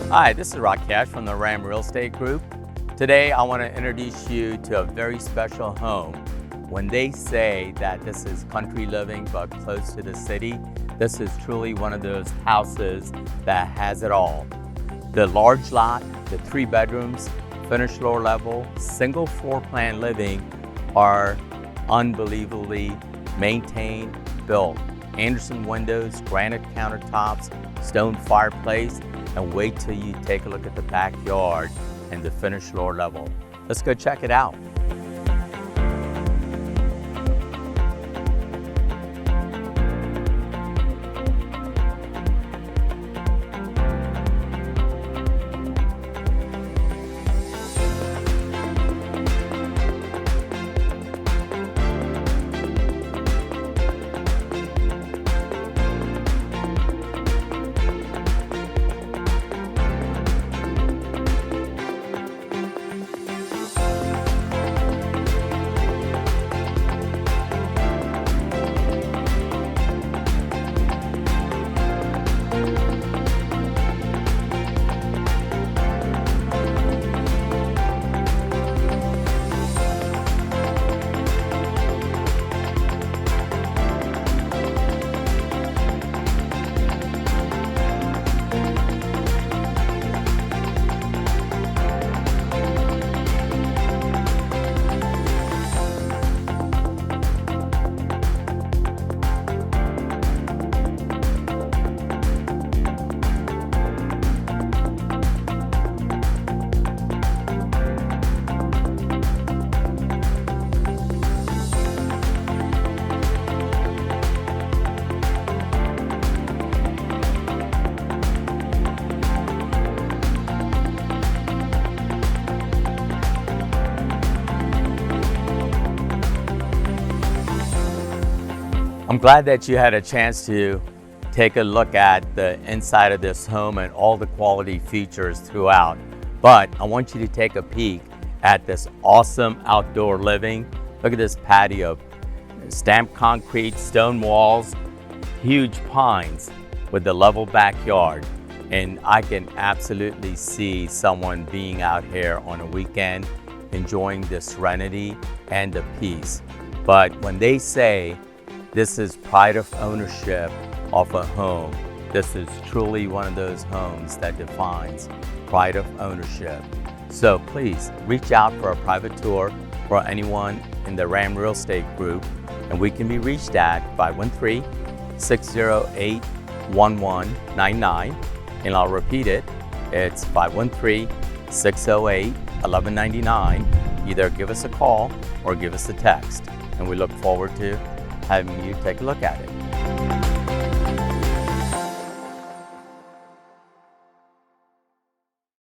Hi, this is Rakesh from the Ram Real Estate Group. Today I want to introduce you to a very special home. When they say that this is country living but close to the city, this is truly one of those houses that has it all. The large lot, the 3 bedrooms, finished floor level, single floor plan living are unbelievably maintained, built. Anderson windows, granite countertops, stone fireplace, and wait till you take a look at the backyard and the finished floor level. Let's go check it out. I'm glad that you had a chance to take a look at the inside of this home and all the quality features throughout. But I want you to take a peek at this awesome outdoor living. Look at this patio, stamped concrete, stone walls, huge pines with the level backyard. And I can absolutely see someone being out here on a weekend, enjoying the serenity and the peace. But when they say this is pride of ownership of a home, this is truly one of those homes that defines pride of ownership. So please reach out for a private tour for anyone in the Ram Real Estate Group, and we can be reached at 513-608-1199, and I'll repeat it, it's 513-608-1199. Either give us a call or give us a text, and we look forward to having you take a look at it.